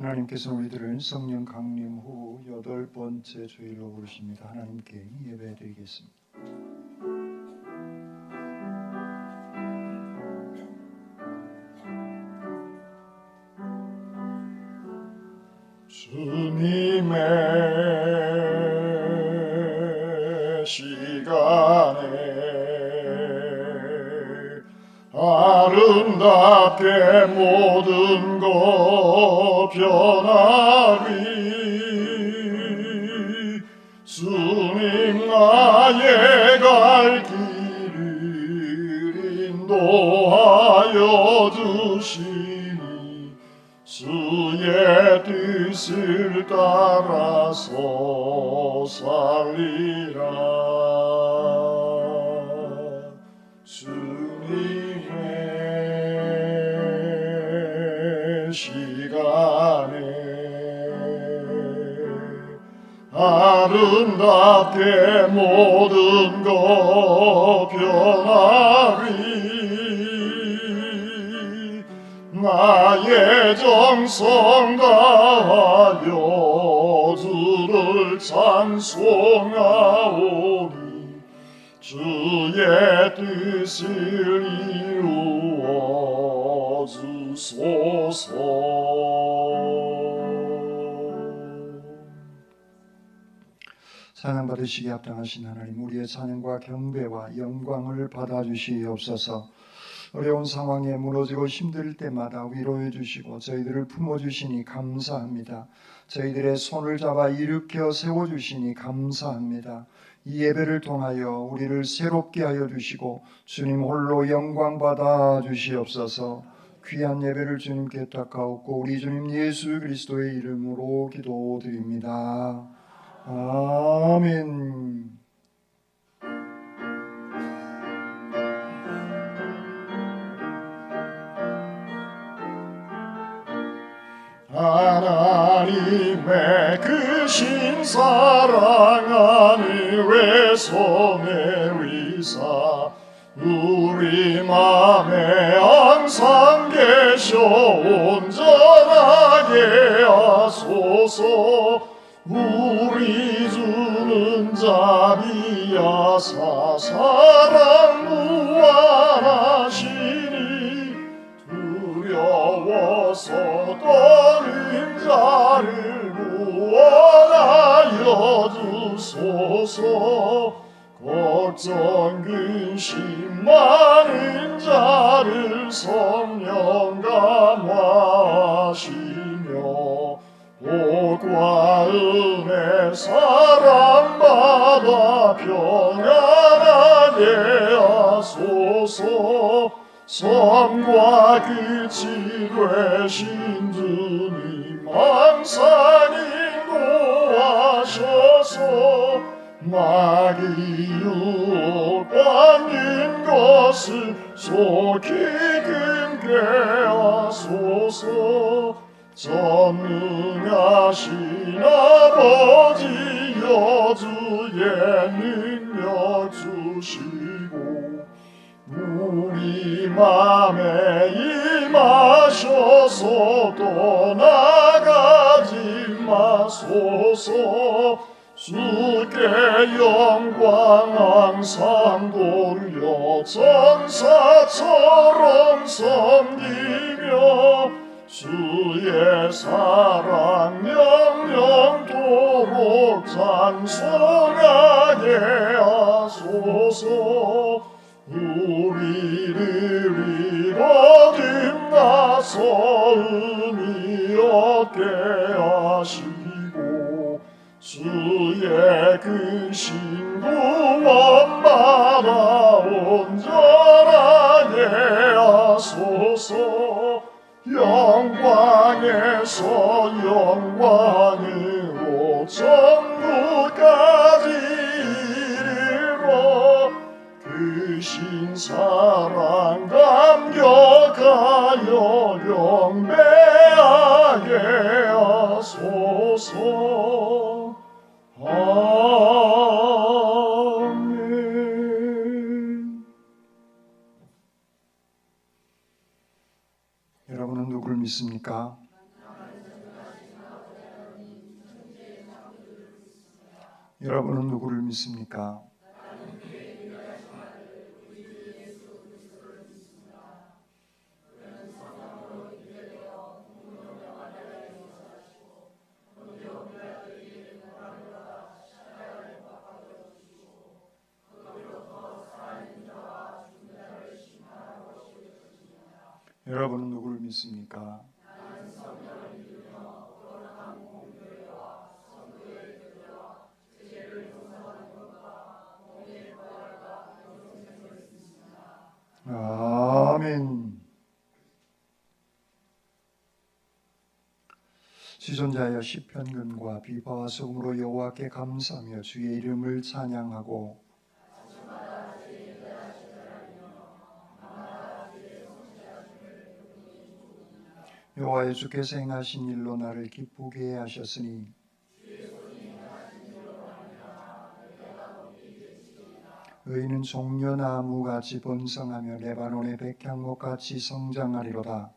하나님께서 우리들을 성령 강림 후 8번째 주일로 부르십니다. 하나님께 예배드리겠습니다. 주님의 시간에 아름답게 모든 것 변하리. 주님 나의 갈 길을 인도하여 주시니 주의 뜻을 따라서 살리라. 주님의 시간에 아름답게 모든 것 변하리. 나의 정성 다하여 주를 찬송하오니 주의 뜻을 이루어 주소서. 찬양 받으시기에 합당하신 하나님, 우리의 찬양과 경배와 영광을 받아주시옵소서. 어려운 상황에 무너지고 힘들 때마다 위로해 주시고 저희들을 품어주시니 감사합니다. 저희들의 손을 잡아 일으켜 세워주시니 감사합니다. 이 예배를 통하여 우리를 새롭게 하여 주시고 주님 홀로 영광 받아 주시옵소서. 귀한 예배를 주님께 닦아옵고 우리 주님 예수 그리스도의 이름으로 기도드립니다. 아멘. 하나님의 크신 사랑하는 외손의 의사 우리 맘에 항상 계셔 온전하게 하소서. 우리 주는 자비하사 사랑 무한하시니 두려워서 떠는 자를 구원하여 주소서. 걱정 근심 많은 자를 성령 감화하시며 복과 은혜 사랑받아 평안하게 하소서. 섬과 끝이 되신 주님 항상 인도하셔서 마귀 유혹받는 것을 속히 끊게 하소서. 전능하신 아버지여 주의 능력 주시고 우리 맘에 임하셔서 떠나가지 마소서. 주께 영광 항상 돌려 천사처럼 섬기며 주의 사랑 영영토록 찬송하게 하소서. 우리를 이뤄든 나서 의미 얻게 하시고 주의 크신 구원받아 온전하게 하소서. 영광에서 영광으로 천국까지 이르러 크신 사랑 감격하여 경배하게 하소서. 아멘. 여러분은 누구를 믿습니까? 여러분은 누구를 믿습니까? 여러분은 누구를 믿습니까? 아멘. 지존자여 시편근과 비바와 소금으로 여호와께 감사하며 주의 이름을 찬양하고 여호와의 주께서 행하신 일로 나를 기쁘게 하셨으니 의인은 종려나무같이 번성하며 레바논의 백향목같이 성장하리로다.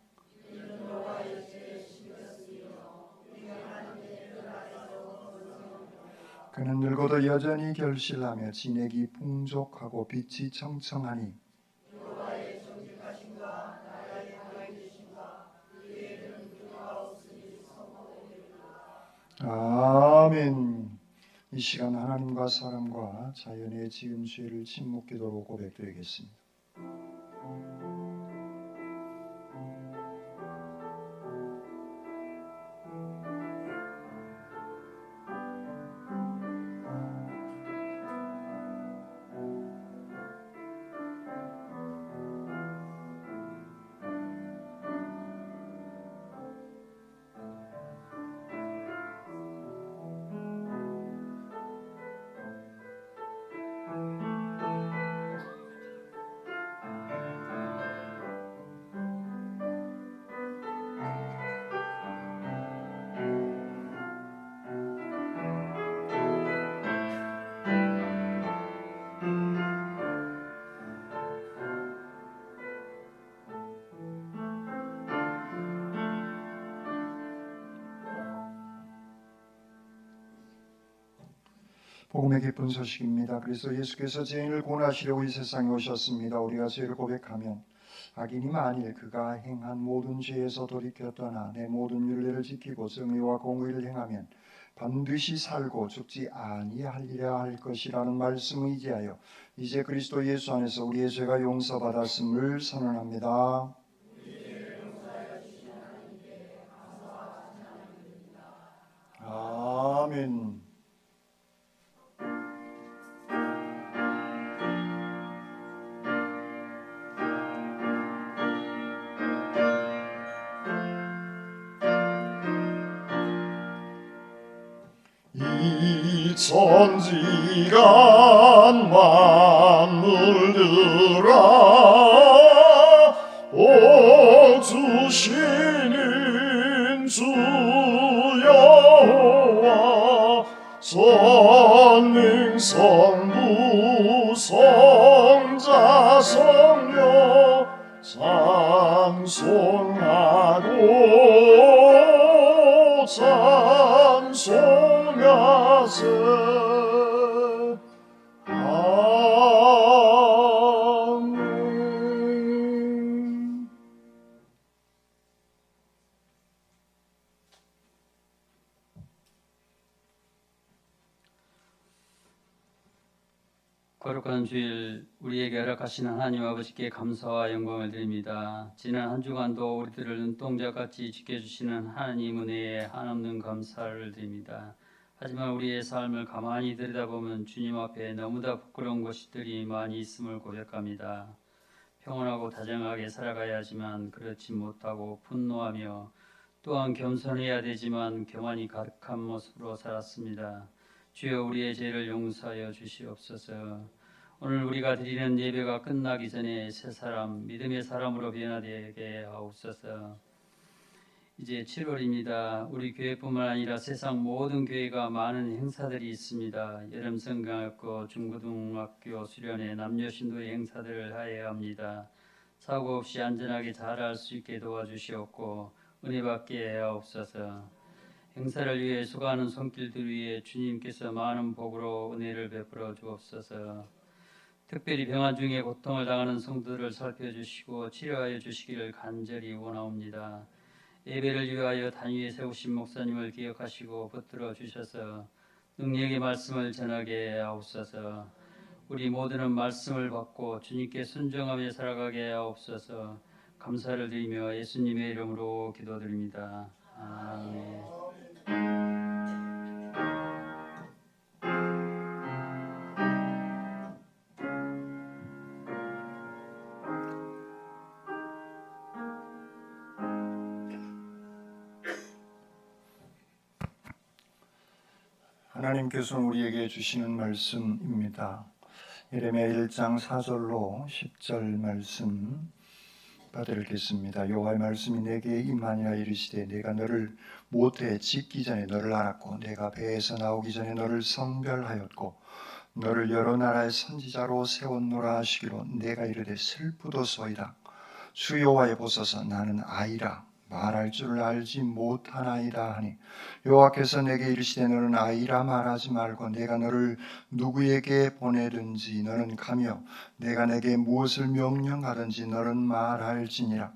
그는 늙어도 여전히 결실하며 진액이 풍족하고 빛이 청청하니 아멘. 이 시간 하나님과 사람과 자연의 지은 죄를 침묵기도로 고백드리겠습니다. 복음의 기쁜 소식입니다. 그리스도 예수께서 죄인을 구원하시려고 이 세상에 오셨습니다. 우리가 죄를 고백하면 악인이 만일 그가 행한 모든 죄에서 돌이켜 떠나 내 모든 율례를 지키고 정의와 공의를 행하면 반드시 살고 죽지 아니하리라 할 것이라는 말씀을 의지하여 이제 그리스도 예수 안에서 우리의 죄가 용서받았음을 선언합니다. 아멘. 이 천지간 만물들아 복 주시는 주 여호와 성령 성부 성자 성령 찬송하고 찬송하세 아멘. 거룩한 주일 우리에게 허락하시는 하나님 아버지께 감사와 영광을 드립니다. 지난 한 주간도 우리들을 눈동자같이 지켜주시는 하나님 은혜에 한없는 감사를 드립니다. 하지만 우리의 삶을 가만히 들여다보면 주님 앞에 너무나 부끄러운 것들이 많이 있음을 고백합니다. 평온하고 다정하게 살아가야 하지만 그렇지 못하고 분노하며 또한 겸손해야 되지만 교만이 가득한 모습으로 살았습니다. 주여 우리의 죄를 용서하여 주시옵소서. 오늘 우리가 드리는 예배가 끝나기 전에 새 사람, 믿음의 사람으로 변화되게 하옵소서. 이제 7월입니다. 우리 교회뿐만 아니라 세상 모든 교회가 많은 행사들이 있습니다. 여름 성경학교, 중고등학교 수련회, 남녀 신도의 행사들을 하여야 합니다. 사고 없이 안전하게 잘 할 수 있게 도와주시옵고 은혜 받게 하옵소서. 행사를 위해 수고하는 손길들 위해 주님께서 많은 복으로 은혜를 베풀어 주옵소서. 특별히 병환 중에 고통을 당하는 성도들을 살펴주시고 치료하여 주시기를 간절히 원하옵니다. 예배를 위하여 단위에 세우신 목사님을 기억하시고 붙들어 주셔서 능력의 말씀을 전하게 하옵소서. 우리 모두는 말씀을 받고 주님께 순종하며 살아가게 하옵소서. 감사를 드리며 예수님의 이름으로 기도드립니다. 아멘. 하나님께서 우리에게 주시는 말씀입니다. 예레미야 1장 4절로 10절 말씀 받들겠습니다. 여호와의 말씀이 내게 임하니라. 이르시되 내가 너를 모태에 짓기 전에 너를 알았고 내가 배에서 나오기 전에 너를 성별하였고 너를 여러 나라의 선지자로 세웠노라 하시기로 내가 이르되 슬프도소이다. 주 여호와의 보소서 나는 아이라 말할 줄을 알지 못하나이다 하니 여호와께서 내게 이르시되 너는 아이라 말하지 말고 내가 너를 누구에게 보내든지 너는 가며 내가 내게 무엇을 명령하든지 너는 말할지니라.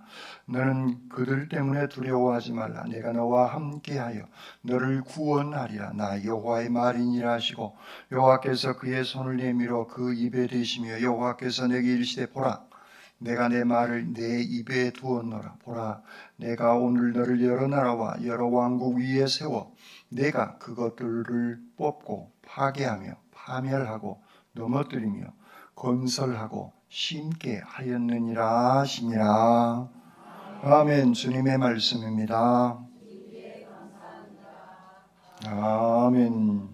너는 그들 때문에 두려워하지 말라. 내가 너와 함께하여 너를 구원하리라. 나 여호와의 말이니라 하시고 여호와께서 그의 손을 내밀어 그 입에 대시며 여호와께서 내게 이르시되 보라 내가 내 말을 내 입에 두었노라. 보라 내가 오늘 너를 여러 나라와 여러 왕국 위에 세워 내가 그것들을 뽑고 파괴하며 파멸하고 넘어뜨리며 건설하고 심게 하였느니라 하시니라. 아멘. 주님의 말씀입니다. 아멘.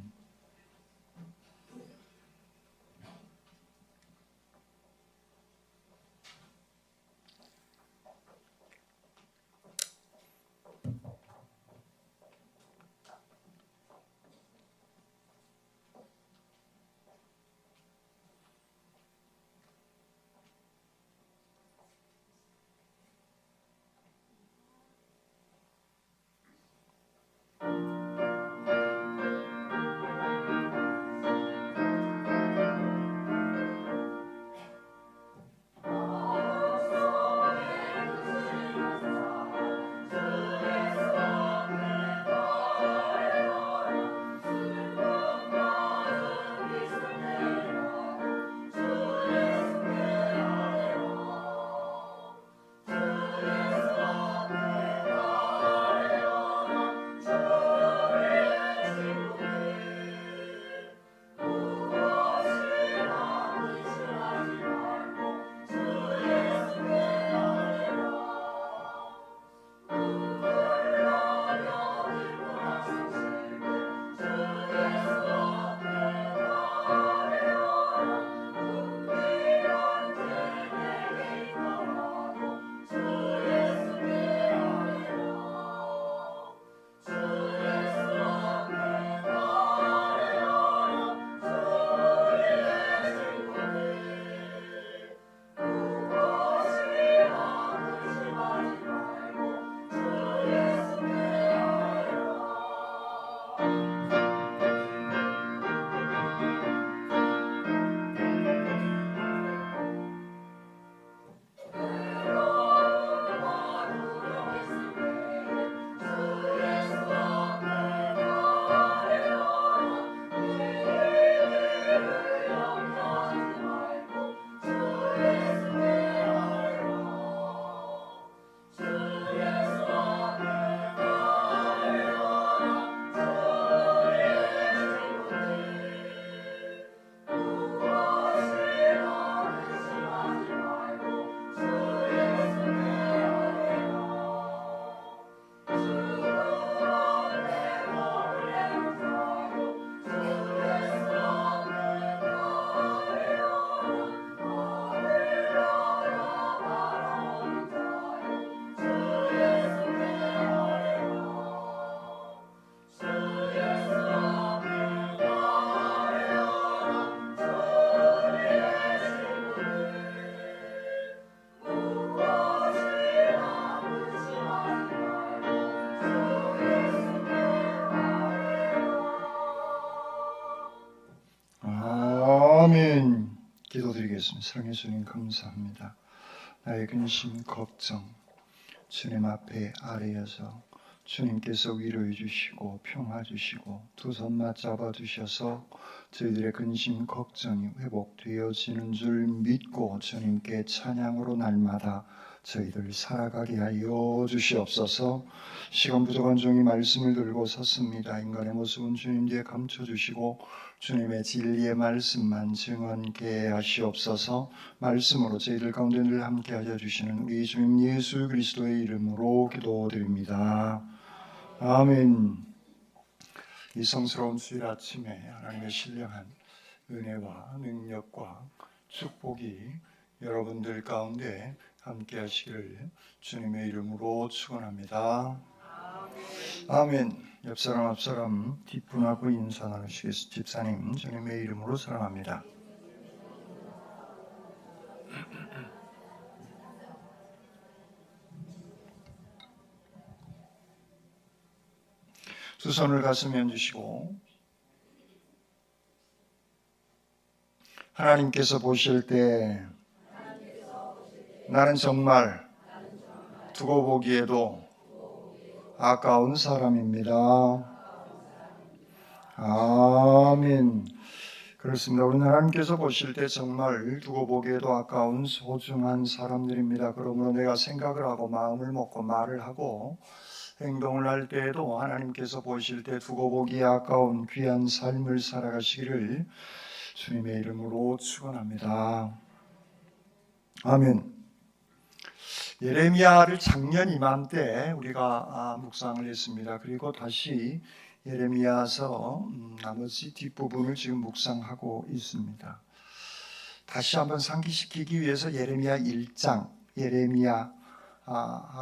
아멘. 기도드리겠습니다. 사랑해 주님 감사합니다. 나의 근심 걱정 주님 앞에 아뢰어서 주님께서 위로해 주시고 평화 주시고 두 손 맞잡아 주셔서 저희들의 근심 걱정이 회복되어지는 줄 믿고 주님께 찬양으로 날마다 저희들 살아가게 하여 주시옵소서. 시간 부족한 종이 말씀을 들고 섰습니다. 인간의 모습은 주님 뒤에 감춰주시고 주님의 진리의 말씀만 증언케 하시옵소서. 말씀으로 저희들 가운데 늘 함께 하여 주시는 우리 주님 예수 그리스도의 이름으로 기도드립니다. 아멘. 이 성스러운 주일 아침에 하나님의 신령한 은혜와 능력과 축복이 여러분들 가운데 함께 하시기를 주님의 이름으로 축원합니다. 아멘. 옆사람 앞사람 뒷분하고 인사 나누시겠습니다. 집사님 주님의 이름으로 사랑합니다. 두 손을 가슴에 얹으시고 하나님께서 보실 때 나는 정말 두고 보기에도 아까운 사람입니다. 아멘. 그렇습니다. 우리 하나님께서 보실 때 정말 두고 보기에도 아까운 소중한 사람들입니다. 그러므로 내가 생각을 하고 마음을 먹고 말을 하고 행동을 할 때에도 하나님께서 보실 때 두고 보기에 아까운 귀한 삶을 살아가시기를 주님의 이름으로 축원합니다. 아멘. 예레미야를 작년 이맘때 우리가 묵상을 했습니다. 그리고 다시 예레미야서 나머지 뒷부분을 지금 묵상하고 있습니다. 다시 한번 상기시키기 위해서 예레미야 1장, 예레미야가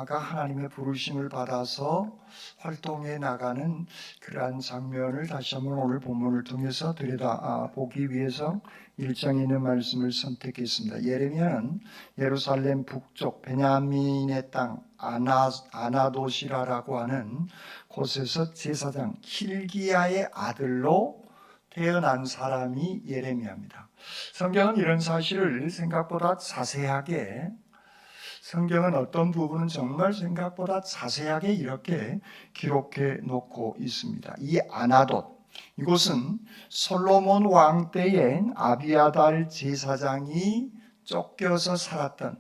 하나님의 부르심을 받아서 활동해 나가는 그러한 장면을 다시 한번 오늘 본문을 통해서 들여다보기 위해서 1장에 있는 말씀을 선택했습니다. 예레미야는 예루살렘 북쪽 베냐민의 땅 아나도시라라고 하는 곳에서 제사장 힐기야의 아들로 태어난 사람이 예레미야입니다. 성경은 이런 사실을 생각보다 자세하게 성경은 어떤 부분은 정말 생각보다 자세하게 이렇게 기록해 놓고 있습니다. 이 아나돗, 이곳은 솔로몬 왕 때에 아비아달 제사장이 쫓겨서 살았던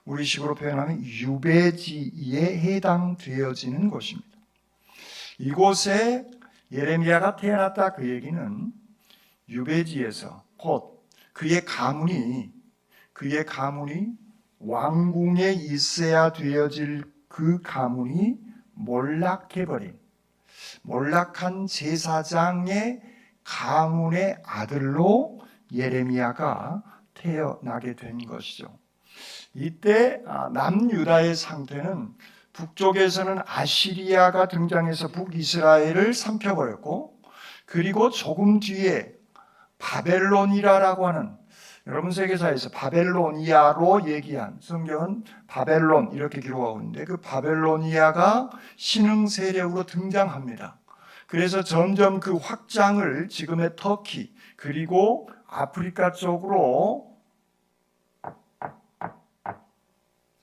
우리식으로 표현하면 유배지에 해당되어지는 곳입니다. 이곳에 예레미야가 태어났다 그 얘기는 유배지에서 곧 그의 가문이 왕궁에 있어야 되어질 그 가문이 몰락해버린 몰락한 제사장의 가문의 아들로 예레미야가 태어나게 된 것이죠. 이때 남유다의 상태는 북쪽에서는 아시리아가 등장해서 북이스라엘을 삼켜버렸고 그리고 조금 뒤에 바벨론이라고 하는 여러분 세계사에서 바벨로니아로 얘기한 성경은 바벨론 이렇게 기록하고 있는데 그 바벨로니아가 신흥 세력으로 등장합니다. 그래서 점점 그 확장을 지금의 터키 그리고 아프리카 쪽으로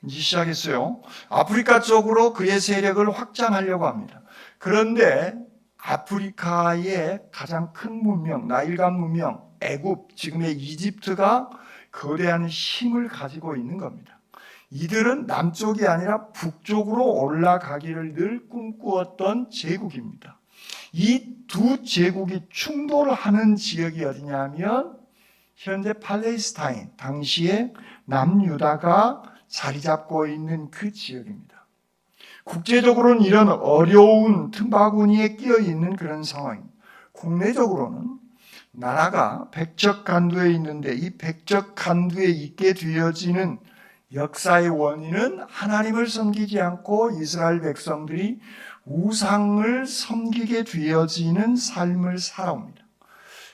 이제 시작했어요. 아프리카 쪽으로 그의 세력을 확장하려고 합니다. 그런데 아프리카의 가장 큰 문명, 나일강 문명 애굽, 지금의 이집트가 거대한 힘을 가지고 있는 겁니다. 이들은 남쪽이 아니라 북쪽으로 올라가기를 늘 꿈꾸었던 제국입니다. 이 두 제국이 충돌하는 지역이 어디냐면 현재 팔레스타인, 당시에 남유다가 자리 잡고 있는 그 지역입니다. 국제적으로는 이런 어려운 틈바구니에 끼어 있는 그런 상황입니다. 국내적으로는 나라가 백척간두에 있는데 이 백척간두에 있게 되어지는 역사의 원인은 하나님을 섬기지 않고 이스라엘 백성들이 우상을 섬기게 되어지는 삶을 살아옵니다.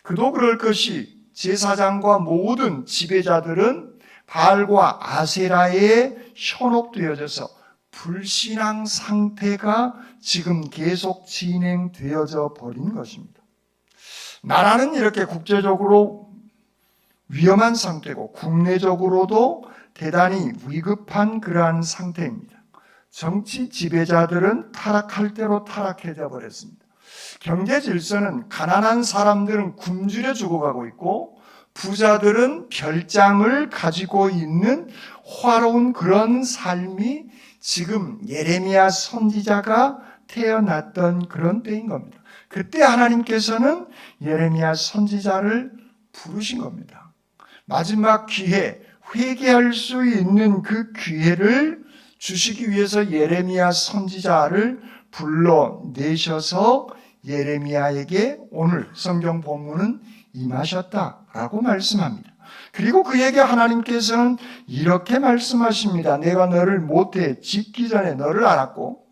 그도 그럴 것이 제사장과 모든 지배자들은 바알과 아세라에 현혹되어져서 불신앙 상태가 지금 계속 진행되어져 버린 것입니다. 나라는 이렇게 국제적으로 위험한 상태고 국내적으로도 대단히 위급한 그러한 상태입니다. 정치 지배자들은 타락할 대로 타락해져 버렸습니다. 경제 질서는 가난한 사람들은 굶주려 죽어가고 있고 부자들은 별장을 가지고 있는 화로운 그런 삶이 지금 예레미야 선지자가 태어났던 그런 때인 겁니다. 그때 하나님께서는 예레미야 선지자를 부르신 겁니다. 마지막 기회, 회개할 수 있는 그 기회를 주시기 위해서 예레미야 선지자를 불러내셔서 예레미야에게 오늘 성경 본문은 임하셨다라고 말씀합니다. 그리고 그에게 하나님께서는 이렇게 말씀하십니다. 내가 너를 모태에 짓기 전에 너를 알았고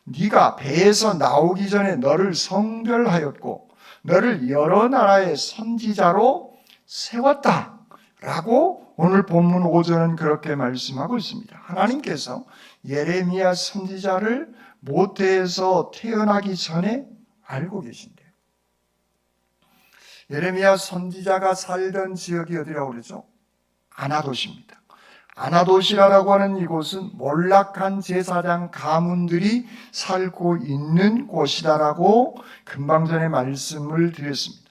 네가 배에서 나오기 전에 너를 성별하였고 너를 여러 나라의 선지자로 세웠다라고 오늘 본문 5절은 그렇게 말씀하고 있습니다. 하나님께서 예레미야 선지자를 모태에서 태어나기 전에 알고 계신대요. 예레미야 선지자가 살던 지역이 어디라고 그러죠? 아나돗입니다. 아나돗이라고 하는 이곳은 몰락한 제사장 가문들이 살고 있는 곳이다라고 금방 전에 말씀을 드렸습니다.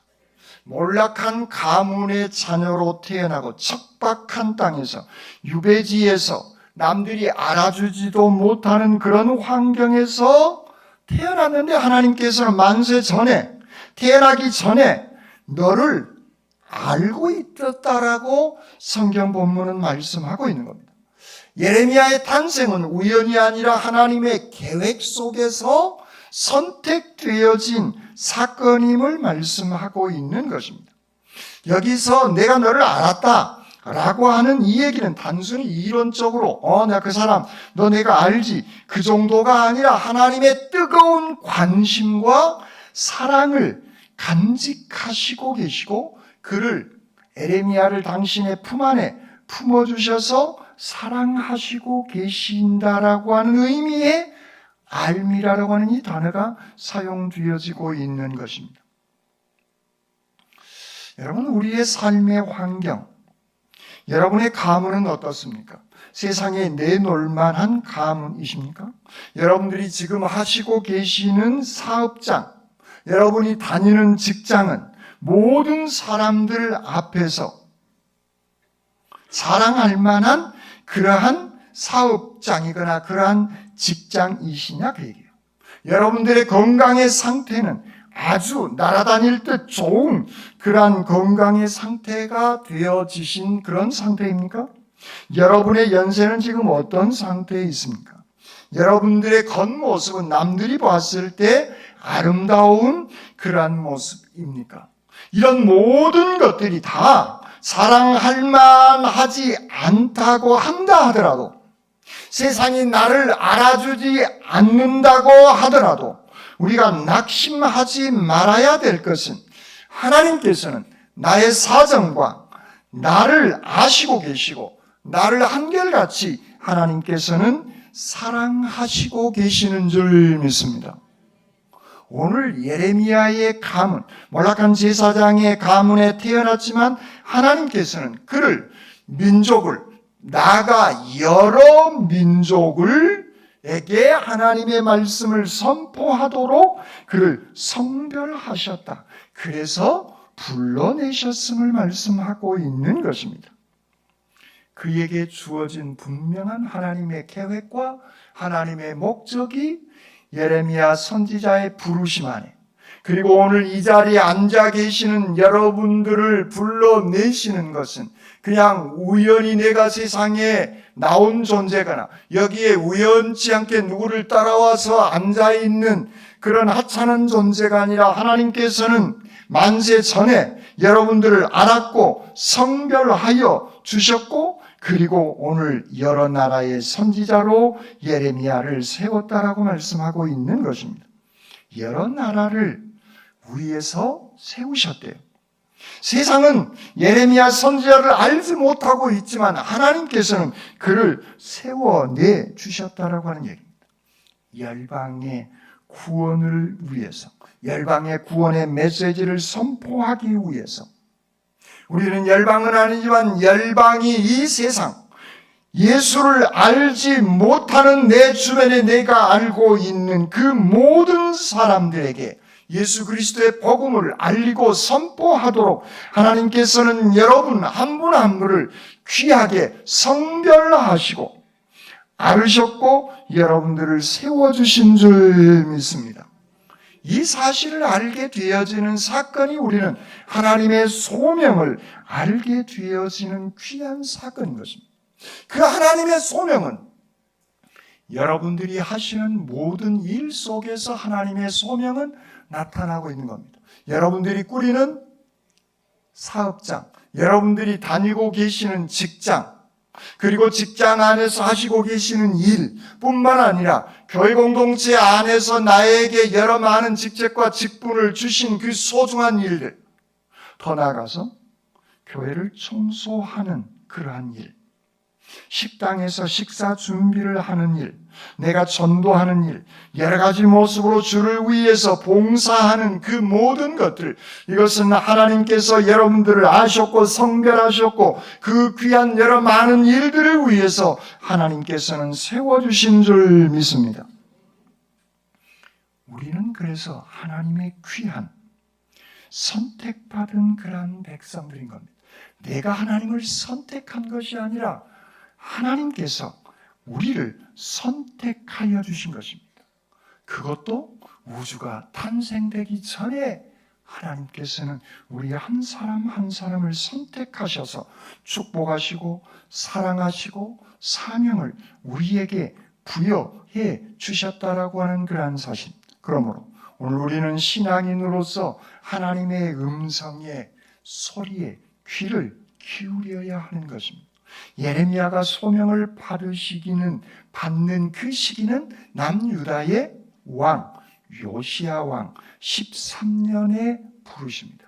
몰락한 가문의 자녀로 태어나고 척박한 땅에서 유배지에서 남들이 알아주지도 못하는 그런 환경에서 태어났는데 하나님께서는 만세 전에 태어나기 전에 너를 알고 있었다라고 성경 본문은 말씀하고 있는 겁니다. 예레미야의 탄생은 우연이 아니라 하나님의 계획 속에서 선택되어진 사건임을 말씀하고 있는 것입니다. 여기서 내가 너를 알았다라고 하는 이 얘기는 단순히 이론적으로 내가 그 사람 너 내가 알지 그 정도가 아니라 하나님의 뜨거운 관심과 사랑을 간직하시고 계시고 그를 예레미야를 당신의 품 안에 품어주셔서 사랑하시고 계신다라고 하는 의미의 알미라라고 하는 이 단어가 사용되어지고 있는 것입니다. 여러분, 우리의 삶의 환경, 여러분의 가문은 어떻습니까? 세상에 내놓을만한 가문이십니까? 여러분들이 지금 하시고 계시는 사업장, 여러분이 다니는 직장은 모든 사람들 앞에서 자랑할 만한 그러한 사업장이거나 그러한 직장이시냐 그 얘기예요. 여러분들의 건강의 상태는 아주 날아다닐 듯 좋은 그러한 건강의 상태가 되어지신 그런 상태입니까? 여러분의 연세는 지금 어떤 상태에 있습니까? 여러분들의 겉모습은 남들이 봤을 때 아름다운 그러한 모습입니까? 이런 모든 것들이 다 사랑할 만하지 않다고 한다 하더라도 세상이 나를 알아주지 않는다고 하더라도 우리가 낙심하지 말아야 될 것은 하나님께서는 나의 사정과 나를 아시고 계시고 나를 한결같이 하나님께서는 사랑하시고 계시는 줄 믿습니다. 오늘 예레미야의 가문, 몰락한 제사장의 가문에 태어났지만 하나님께서는 그를 민족을 나아가 여러 민족을에게 하나님의 말씀을 선포하도록 그를 성별하셨다. 그래서 불러내셨음을 말씀하고 있는 것입니다. 그에게 주어진 분명한 하나님의 계획과 하나님의 목적이 예레미야 선지자의 부르심 안에 그리고 오늘 이 자리에 앉아 계시는 여러분들을 불러내시는 것은 그냥 우연히 내가 세상에 나온 존재거나 여기에 우연치 않게 누구를 따라와서 앉아있는 그런 하찮은 존재가 아니라 하나님께서는 만세 전에 여러분들을 알았고 성별하여 주셨고 그리고 오늘 여러 나라의 선지자로 예레미야를 세웠다라고 말씀하고 있는 것입니다. 여러 나라를 위해서 세우셨대요. 세상은 예레미야 선지자를 알지 못하고 있지만 하나님께서는 그를 세워내 주셨다라고 하는 얘기입니다. 열방의 구원을 위해서, 열방의 구원의 메시지를 선포하기 위해서 우리는 열방은 아니지만 열방이 이 세상 예수를 알지 못하는 내 주변에 내가 알고 있는 그 모든 사람들에게 예수 그리스도의 복음을 알리고 선포하도록 하나님께서는 여러분 한 분 한 분을 귀하게 성별하시고 알으셨고 여러분들을 세워주신 줄 믿습니다. 이 사실을 알게 되어지는 사건이 우리는 하나님의 소명을 알게 되어지는 귀한 사건인 것입니다. 그 하나님의 소명은 여러분들이 하시는 모든 일 속에서 하나님의 소명은 나타나고 있는 겁니다. 여러분들이 꾸리는 사업장, 여러분들이 다니고 계시는 직장, 그리고 직장 안에서 하시고 계시는 일뿐만 아니라 교회 공동체 안에서 나에게 여러 많은 직책과 직분을 주신 그 소중한 일들, 더 나아가서 교회를 청소하는 그러한 일, 식당에서 식사 준비를 하는 일, 내가 전도하는 일, 여러 가지 모습으로 주를 위해서 봉사하는 그 모든 것들, 이것은 하나님께서 여러분들을 아셨고 성별하셨고 그 귀한 여러 많은 일들을 위해서 하나님께서는 세워주신 줄 믿습니다. 우리는 그래서 하나님의 귀한 선택받은 그러한 백성들인 겁니다. 내가 하나님을 선택한 것이 아니라 하나님께서 우리를 선택하여 주신 것입니다. 그것도 우주가 탄생되기 전에 하나님께서는 우리 한 사람 한 사람을 선택하셔서 축복하시고 사랑하시고 사명을 우리에게 부여해 주셨다라고 하는 그러한 사실. 그러므로 오늘 우리는 신앙인으로서 하나님의 음성의 소리에 귀를 기울여야 하는 것입니다. 예레미야가 소명을 받는 그 시기는 남유다의 왕 요시야 왕 13년에 부르십니다.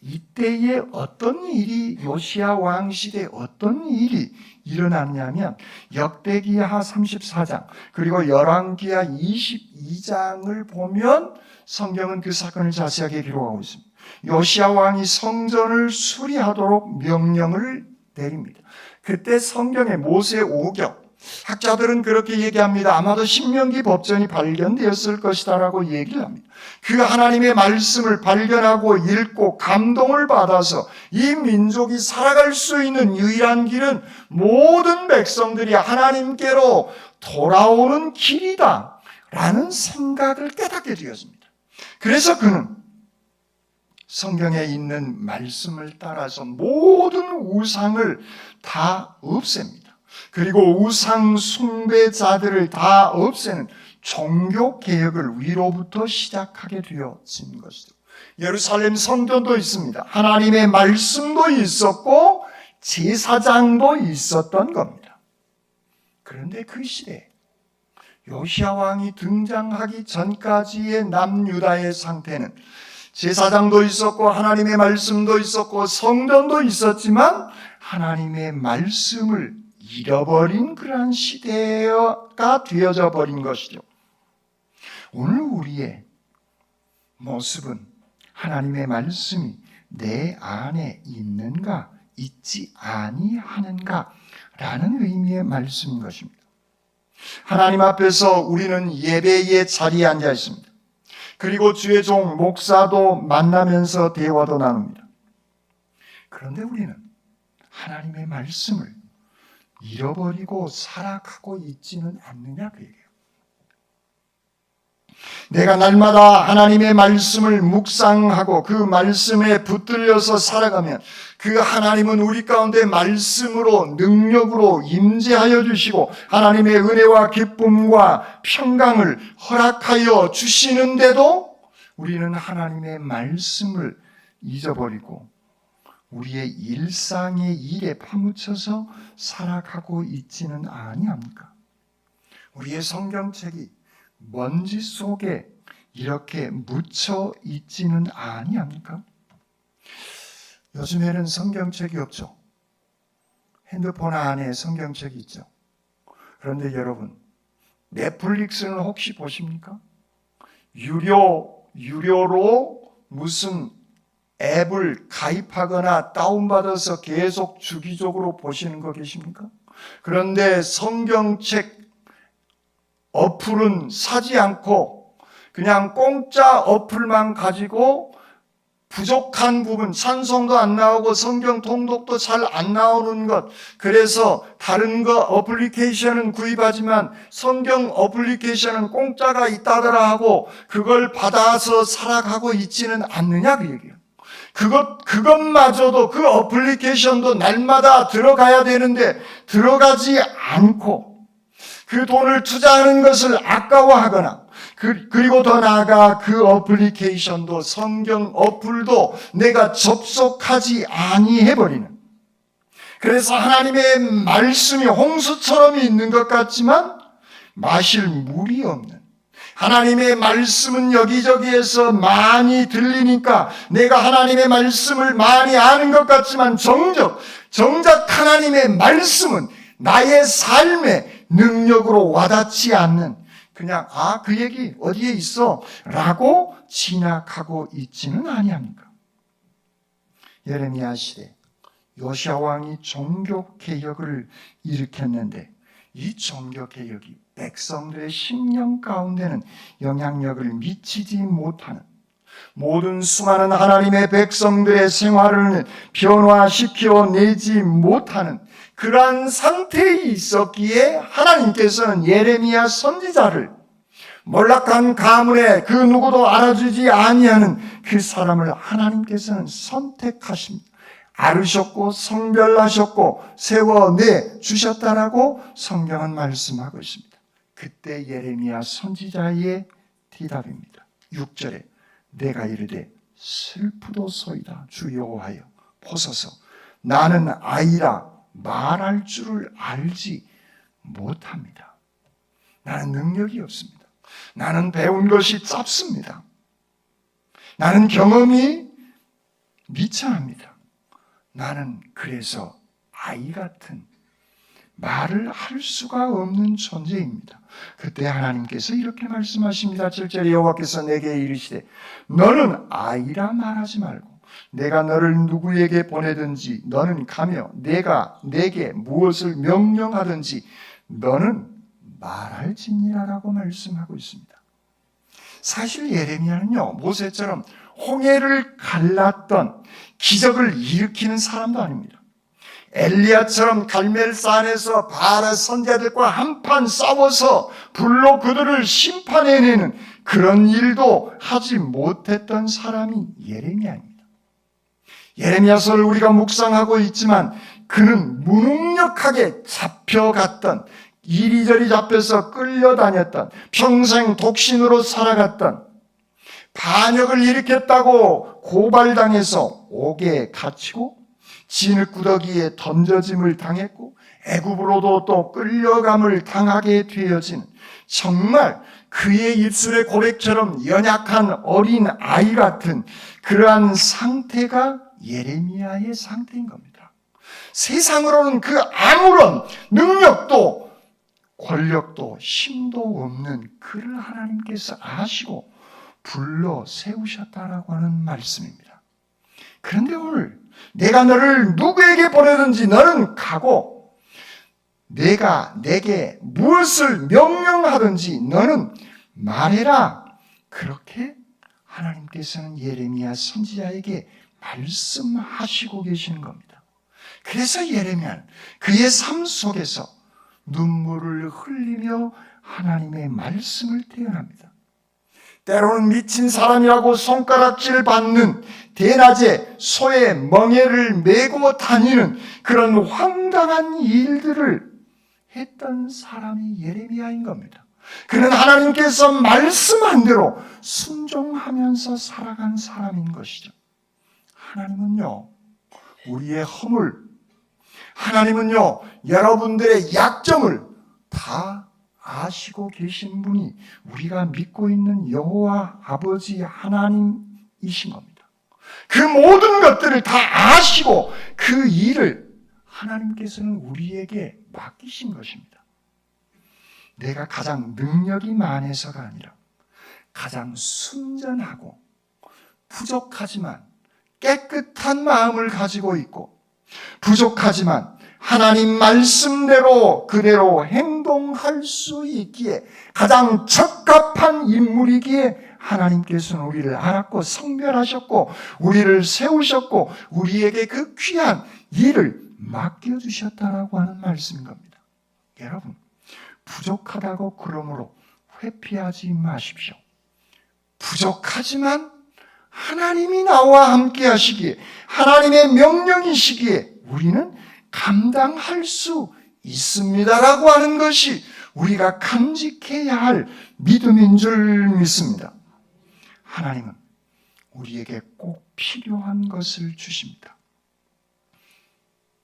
이때에 어떤 일이 요시야 왕 시대에 어떤 일이 일어났냐면 역대기하 34장 그리고 열왕기하 22장을 보면 성경은 그 사건을 자세하게 기록하고 있습니다. 요시야 왕이 성전을 수리하도록 명령을 내립니다. 그때 성경의 모세 오경, 학자들은 그렇게 얘기합니다. 아마도 신명기 법전이 발견되었을 것이다라고 얘기를 합니다. 그 하나님의 말씀을 발견하고 읽고 감동을 받아서 이 민족이 살아갈 수 있는 유일한 길은 모든 백성들이 하나님께로 돌아오는 길이다 라는 생각을 깨닫게 되었습니다. 그래서 그는 성경에 있는 말씀을 따라서 모든 우상을 다 없앱니다. 그리고 우상 숭배자들을 다 없애는 종교 개혁을 위로부터 시작하게 되어진 것이죠. 예루살렘 성전도 있습니다. 하나님의 말씀도 있었고 제사장도 있었던 겁니다. 그런데 그 시대에 요시야 왕이 등장하기 전까지의 남유다의 상태는 제사장도 있었고 하나님의 말씀도 있었고 성전도 있었지만 하나님의 말씀을 잃어버린 그러한 시대가 되어져 버린 것이죠. 오늘 우리의 모습은 하나님의 말씀이 내 안에 있는가 있지 아니하는가 라는 의미의 말씀인 것입니다. 하나님 앞에서 우리는 예배의 자리에 앉아 있습니다. 그리고 주의 종 목사도 만나면서 대화도 나눕니다. 그런데 우리는 하나님의 말씀을 잃어버리고 살아가고 있지는 않느냐 그 얘기예요. 내가 날마다 하나님의 말씀을 묵상하고 그 말씀에 붙들려서 살아가면 그 하나님은 우리 가운데 말씀으로 능력으로 임재하여 주시고 하나님의 은혜와 기쁨과 평강을 허락하여 주시는데도 우리는 하나님의 말씀을 잊어버리고 우리의 일상의 일에 파묻혀서 살아가고 있지는 아니합니까? 우리의 성경책이 먼지 속에 이렇게 묻혀 있지는 아니합니까? 요즘에는 성경책이 없죠. 핸드폰 안에 성경책이 있죠. 그런데 여러분, 넷플릭스는 혹시 보십니까? 유료로 무슨 앱을 가입하거나 다운받아서 계속 주기적으로 보시는 거 계십니까? 그런데 성경책 어플은 사지 않고 그냥 공짜 어플만 가지고 부족한 부분, 찬송도 안 나오고 성경 통독도 잘 안 나오는 것, 그래서 다른 거 어플리케이션은 구입하지만 성경 어플리케이션은 공짜가 있다더라 하고 그걸 받아서 살아가고 있지는 않느냐 그 얘기예요. 그것마저도 그 어플리케이션도 날마다 들어가야 되는데 들어가지 않고 그 돈을 투자하는 것을 아까워하거나 그리고 더 나아가 그 어플리케이션도 성경 어플도 내가 접속하지 아니해버리는, 그래서 하나님의 말씀이 홍수처럼 있는 것 같지만 마실 물이 없는, 하나님의 말씀은 여기저기에서 많이 들리니까 내가 하나님의 말씀을 많이 아는 것 같지만 정작 하나님의 말씀은 나의 삶의 능력으로 와닿지 않는, 그냥 그 얘기 어디에 있어? 라고 진학하고 있지는 아니합니까? 예레미야 시대 요시야 왕이 종교개혁을 일으켰는데 이 종교개혁이 백성들의 심령 가운데는 영향력을 미치지 못하는, 모든 수많은 하나님의 백성들의 생활을 변화시켜 내지 못하는 그러한 상태에 있었기에 하나님께서는 예레미야 선지자를 몰락한 가문에 그 누구도 알아주지 아니하는 그 사람을 하나님께서는 선택하십니다. 아르셨고 성별하셨고 세워내 주셨다라고 성경은 말씀하고 있습니다. 그때 예레미야 선지자의 대답입니다. 6절에 내가 이르되 슬프도소이다 주 여호와여 보소서 나는 아이라 말할 줄을 알지 못합니다. 나는 능력이 없습니다. 나는 배운 것이 짧습니다. 나는 경험이 미천합니다. 나는 그래서 아이 같은 말을 할 수가 없는 존재입니다. 그때 하나님께서 이렇게 말씀하십니다. 7절에 여호와께서 내게 이르시되 너는 아이라 말하지 말고 내가 너를 누구에게 보내든지 너는 가며 내가 내게 무엇을 명령하든지 너는 말할지니라라고 말씀하고 있습니다. 사실 예레미야는요, 모세처럼 홍해를 갈랐던 기적을 일으키는 사람도 아닙니다. 엘리야처럼 갈멜산에서 바알 선지자들과 한판 싸워서 불로 그들을 심판해내는 그런 일도 하지 못했던 사람이 예레미야입니다. 예레미야서를 우리가 묵상하고 있지만 그는 무능력하게 잡혀갔던, 이리저리 잡혀서 끌려다녔던, 평생 독신으로 살아갔던, 반역을 일으켰다고 고발당해서 옥에 갇히고 진흙구더기에 던져짐을 당했고 애굽으로도 또 끌려감을 당하게 되어진, 정말 그의 입술의 고백처럼 연약한 어린 아이 같은 그러한 상태가 예레미야의 상태인 겁니다. 세상으로는 그 아무런 능력도 권력도 힘도 없는 그를 하나님께서 아시고 불러 세우셨다라고 하는 말씀입니다. 그런데 오늘 내가 너를 누구에게 보내든지 너는 가고 내가 내게 무엇을 명령하든지 너는 말해라. 그렇게 하나님께서는 예레미야 선지자에게 말씀하시고 계시는 겁니다. 그래서 예레미야는 그의 삶 속에서 눈물을 흘리며 하나님의 말씀을 대언합니다. 때로는 미친 사람이라고 손가락질 받는, 대낮에 소의 멍에를 메고 다니는 그런 황당한 일들을 했던 사람이 예레미야인 겁니다. 그는 하나님께서 말씀한 대로 순종하면서 살아간 사람인 것이죠. 하나님은요, 우리의 허물, 하나님은요, 여러분들의 약점을 다 아시고 계신 분이 우리가 믿고 있는 여호와 아버지 하나님이신 겁니다. 그 모든 것들을 다 아시고 그 일을 하나님께서는 우리에게 맡기신 것입니다. 내가 가장 능력이 많아서가 아니라 가장 순전하고 부족하지만 깨끗한 마음을 가지고 있고 부족하지만 하나님 말씀대로 그대로 행동할 수 있기에 가장 적합한 인물이기에 하나님께서는 우리를 알았고 성별하셨고 우리를 세우셨고 우리에게 그 귀한 일을 맡겨주셨다라고 하는 말씀인 겁니다. 여러분, 부족하다고 그러므로 회피하지 마십시오. 부족하지만 하나님이 나와 함께 하시기에 하나님의 명령이시기에 우리는 감당할 수 있습니다라고 하는 것이 우리가 간직해야 할 믿음인 줄 믿습니다. 하나님은 우리에게 꼭 필요한 것을 주십니다.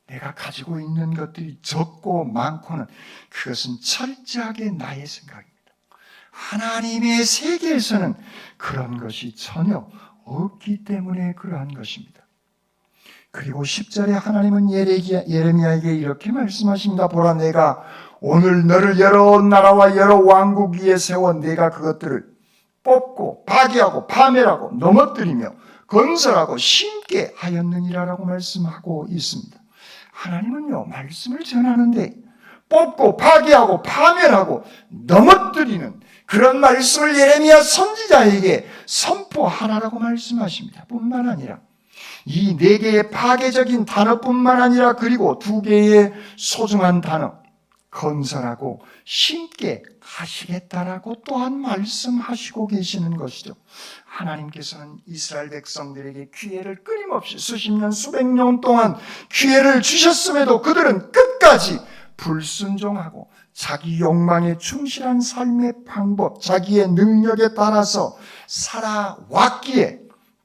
내가 가지고 있는 것들이 적고 많고는 그것은 철저하게 나의 생각입니다. 하나님의 세계에서는 그런 것이 전혀 없기 때문에 그러한 것입니다. 그리고 10절에 하나님은 예레미야에게 이렇게 말씀하십니다. 보라, 내가 오늘 너를 여러 나라와 여러 왕국 위에 세워 내가 그것들을 뽑고 파괴하고 파멸하고 넘어뜨리며 건설하고 심게 하였느니라라고 말씀하고 있습니다. 하나님은요, 말씀을 전하는데 뽑고 파괴하고 파멸하고 넘어뜨리는 그런 말씀을 예레미야 선지자에게 선포하라라고 말씀하십니다. 뿐만 아니라 이 4개의 파괴적인 단어뿐만 아니라 그리고 2개의 소중한 단어 건설하고 심게 하시겠다라고 또한 말씀하시고 계시는 것이죠. 하나님께서는 이스라엘 백성들에게 기회를 끊임없이 수십 년 수백 년 동안 기회를 주셨음에도 그들은 끝까지 불순종하고 자기 욕망에 충실한 삶의 방법, 자기의 능력에 따라서 살아왔기에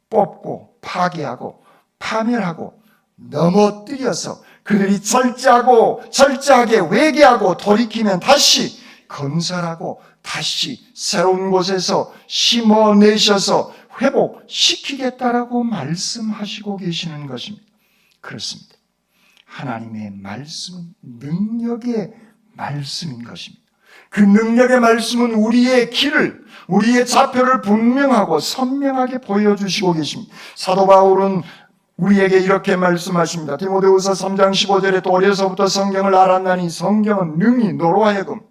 뽑고 파괴하고 파멸하고 넘어뜨려서 그들이 철저하게 회개하고 돌이키면 다시 건설하고 다시 새로운 곳에서 심어내셔서 회복시키겠다라고 말씀하시고 계시는 것입니다. 그렇습니다. 하나님의 말씀은 능력의 말씀인 것입니다. 그 능력의 말씀은 우리의 길을, 우리의 좌표를 분명하고 선명하게 보여주시고 계십니다. 사도 바울은 우리에게 이렇게 말씀하십니다. 디모데후서 3장 15절에 또 어려서부터 성경을 알았나니 성경은 능히 너로 하여금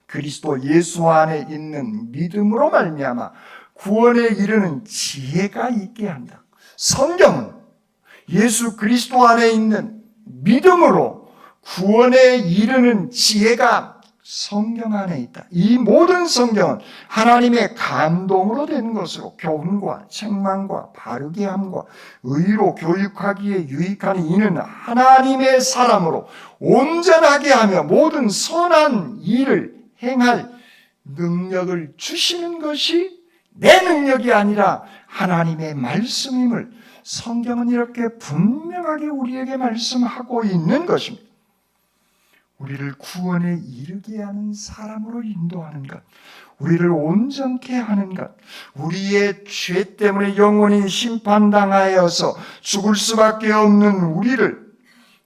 그리스도 예수 안에 있는 믿음으로 말미암아 구원에 이르는 지혜가 있게 한다. 성경은 예수 그리스도 안에 있는 믿음으로 구원에 이르는 지혜가 성경 안에 있다. 이 모든 성경은 하나님의 감동으로 된 것으로 교훈과 책망과 바르게 함과 의로 교육하기에 유익하니 이는 하나님의 사람으로 온전하게 하며 모든 선한 일을 행할 능력을 주시는 것이 내 능력이 아니라 하나님의 말씀임을 성경은 이렇게 분명하게 우리에게 말씀하고 있는 것입니다. 우리를 구원에 이르게 하는 사람으로 인도하는 것, 우리를 온전케 하는 것, 우리의 죄 때문에 영원히 심판당하여서 죽을 수밖에 없는 우리를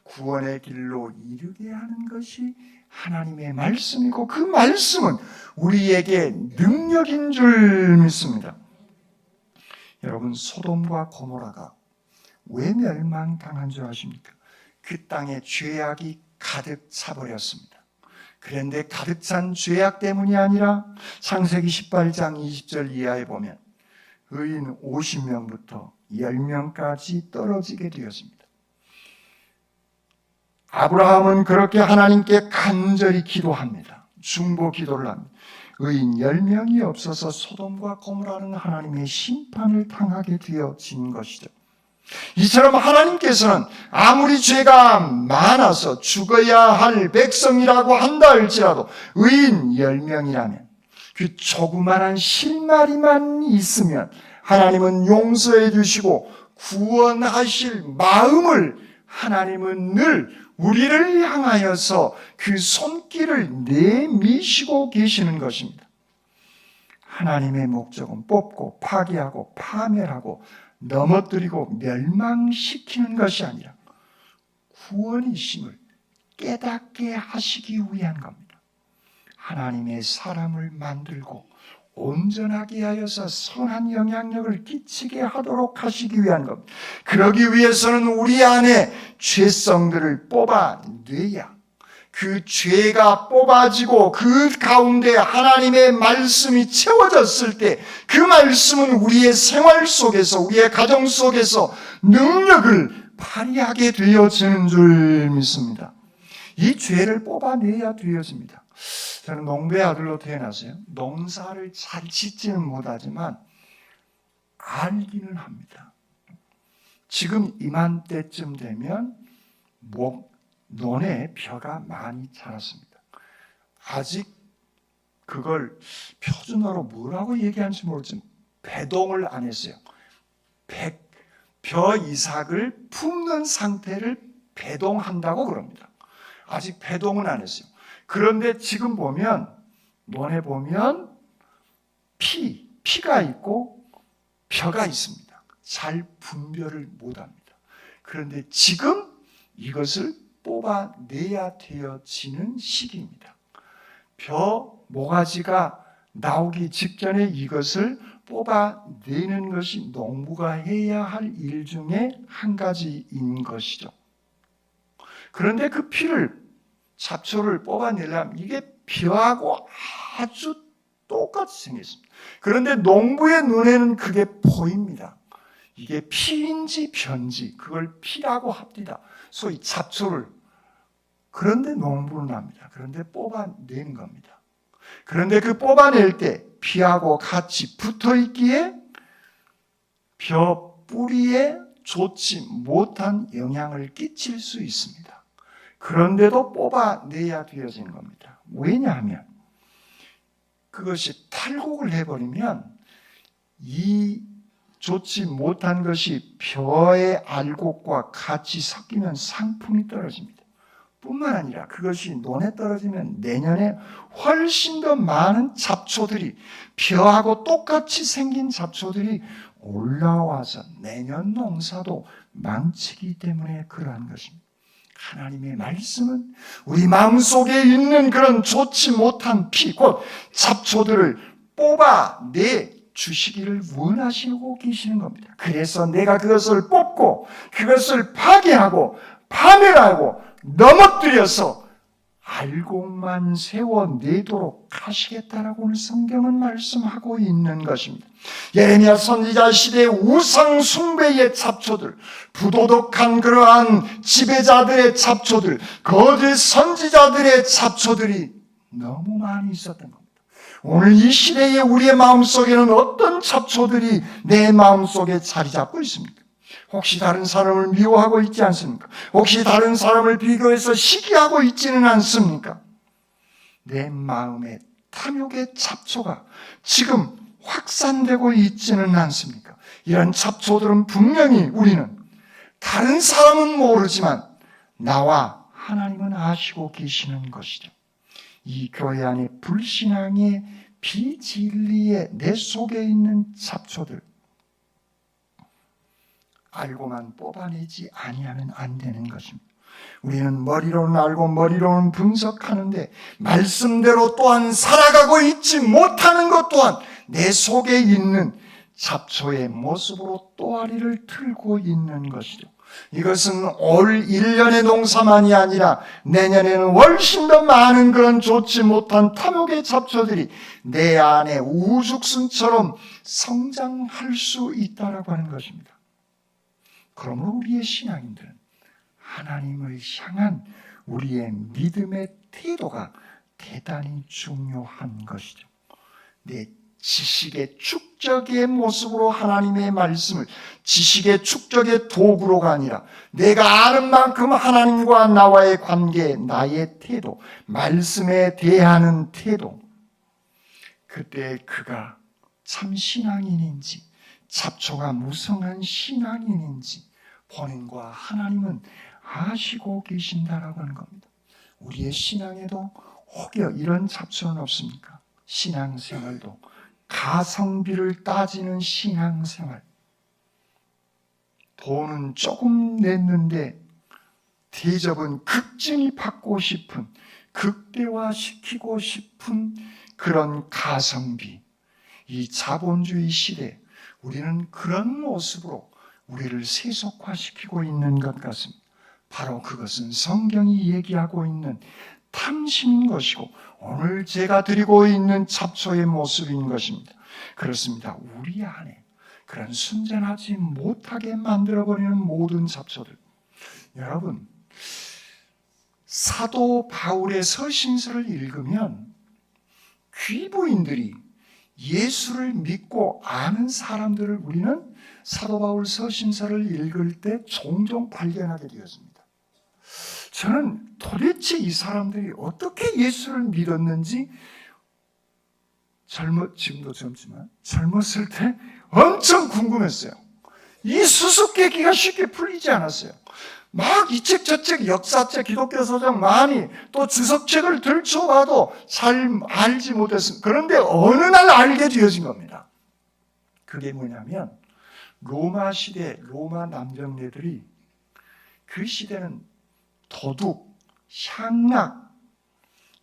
구원의 길로 이르게 하는 것이 하나님의 말씀이고 그 말씀은 우리에게 능력인 줄 믿습니다. 여러분, 소돔과 고모라가 왜 멸망당한 줄 아십니까? 그 땅에 죄악이 가득 차버렸습니다. 그런데 가득 찬 죄악 때문이 아니라 창세기 18장 20절 이하에 보면 의인 50명부터 10명까지 떨어지게 되었습니다. 아브라함은 그렇게 하나님께 간절히 기도합니다. 중보 기도를 합니다. 의인 10명이 없어서 소돔과 고모라는 하나님의 심판을 당하게 되어진 것이죠. 이처럼 하나님께서는 아무리 죄가 많아서 죽어야 할 백성이라고 한다 할지라도 의인 10명이라면 그 조그만한 실마리만 있으면 하나님은 용서해 주시고 구원하실 마음을 하나님은 늘 우리를 향하여서 그 손길을 내미시고 계시는 것입니다. 하나님의 목적은 뽑고 파괴하고 파멸하고 넘어뜨리고 멸망시키는 것이 아니라 구원이심을 깨닫게 하시기 위한 겁니다. 하나님의 사람을 만들고 온전하게 하여서 선한 영향력을 끼치게 하도록 하시기 위한 겁니다. 그러기 위해서는 우리 안에 죄성들을 뽑아내야, 그 죄가 뽑아지고 그 가운데 하나님의 말씀이 채워졌을 때 그 말씀은 우리의 생활 속에서, 우리의 가정 속에서 능력을 발휘하게 되어지는 줄 믿습니다. 이 죄를 뽑아내야 되어집니다. 저는 농부의 아들로 태어났어요. 농사를 잘 짓지는 못하지만 알기는 합니다. 지금 이맘때쯤 되면 논에 벼가 많이 자랐습니다. 아직 그걸 표준어로 뭐라고 얘기하는지 모르지만 배동을 안 했어요. 벼 이삭을 품는 상태를 배동한다고 그럽니다. 아직 배동은 안 했어요. 그런데 지금 보면 논에 보면 피가 있고 벼가 있습니다. 잘 분별을 못합니다. 그런데 지금 이것을 뽑아내야 되어지는 시기입니다. 벼 모가지가 나오기 직전에 이것을 뽑아내는 것이 농부가 해야 할 일 중에 한 가지인 것이죠. 그런데 그 피를, 잡초를 뽑아내려면 이게 벼하고 아주 똑같이 생겼습니다. 그런데 농부의 눈에는 그게 보입니다. 이게 피인지 벼인지 그걸 피라고 합니다. 소위 잡초를. 그런데 농부는 압니다. 그런데 뽑아내는 겁니다. 그런데 그 뽑아낼 때 피하고 같이 붙어 있기에 벼 뿌리에 좋지 못한 영향을 끼칠 수 있습니다. 그런데도 뽑아내야 되어지는 겁니다. 왜냐하면 그것이 탈곡을 해버리면 이 좋지 못한 것이 벼의 알곡과 같이 섞이면 상품이 떨어집니다. 뿐만 아니라 그것이 논에 떨어지면 내년에 훨씬 더 많은 잡초들이, 벼하고 똑같이 생긴 잡초들이 올라와서 내년 농사도 망치기 때문에 그러한 것입니다. 하나님의 말씀은 우리 마음속에 있는 그런 좋지 못한 피, 곧 잡초들을 뽑아내 주시기를 원하시고 계시는 겁니다. 그래서 내가 그것을 뽑고 그것을 파괴하고 파멸하고 넘어뜨려서 알곡만 세워내도록 하시겠다라고 오늘 성경은 말씀하고 있는 것입니다. 예레미야 선지자 시대의 우상 숭배의 잡초들, 부도덕한 그러한 지배자들의 잡초들, 거짓 선지자들의 잡초들이 너무 많이 있었던 겁니다. 오늘 이 시대에 우리의 마음속에는 어떤 잡초들이 내 마음속에 자리 잡고 있습니까? 혹시 다른 사람을 미워하고 있지 않습니까? 혹시 다른 사람을 비교해서 시기하고 있지는 않습니까? 내 마음에 탐욕의 잡초가 지금 확산되고 있지는 않습니까? 이런 잡초들은 분명히 우리는 다른 사람은 모르지만 나와 하나님은 아시고 계시는 것이죠. 이 교회 안에 불신앙의 비진리의 내 속에 있는 잡초들, 알고만 뽑아내지 아니하면 안 되는 것입니다. 우리는 머리로는 알고 머리로는 분석하는데 말씀대로 또한 살아가고 있지 못하는 것 또한 내 속에 있는 잡초의 모습으로 또아리를 틀고 있는 것이죠. 이것은 올 1년의 농사만이 아니라 내년에는 훨씬 더 많은 그런 좋지 못한 탐욕의 잡초들이 내 안에 우죽순처럼 성장할 수 있다라고 하는 것입니다. 그러므로 우리의 신앙인들은 하나님을 향한 우리의 믿음의 태도가 대단히 중요한 것이죠. 내 지식의 축적의 모습으로 하나님의 말씀을 지식의 축적의 도구로가 아니라 내가 아는 만큼 하나님과 나와의 관계, 나의 태도, 말씀에 대하는 태도, 그때 그가 참 신앙인인지 잡초가 무성한 신앙인인지 본인과 하나님은 아시고 계신다라고 하는 겁니다. 우리의 신앙에도 혹여 이런 잡초는 없습니까? 신앙생활도 가성비를 따지는 신앙생활, 돈은 조금 냈는데 대접은 극진히 받고 싶은, 극대화시키고 싶은 그런 가성비, 이 자본주의 시대, 우리는 그런 모습으로 우리를 세속화시키고 있는 것 같습니다. 바로 그것은 성경이 얘기하고 있는 탐심인 것이고 오늘 제가 드리고 있는 잡초의 모습인 것입니다. 그렇습니다. 우리 안에 그런 순전하지 못하게 만들어버리는 모든 잡초들. 여러분, 사도 바울의 서신서를 읽으면 귀부인들이 예수를 믿고 아는 사람들을 우리는 사도 바울 서신서를 읽을 때 종종 발견하게 되었습니다. 저는 도대체 이 사람들이 어떻게 예수를 믿었는지 지금도 젊지만 젊었을 때 엄청 궁금했어요. 이 수수께끼가 쉽게 풀리지 않았어요. 막 이 책 저 책 역사책 기독교 서적 많이 또 주석책을 들춰봐도 잘 알지 못했습니다. 그런데 어느 날 알게 되어진 겁니다. 그게 뭐냐면 로마 시대 로마 남정네들이 그 시대는 도둑, 향락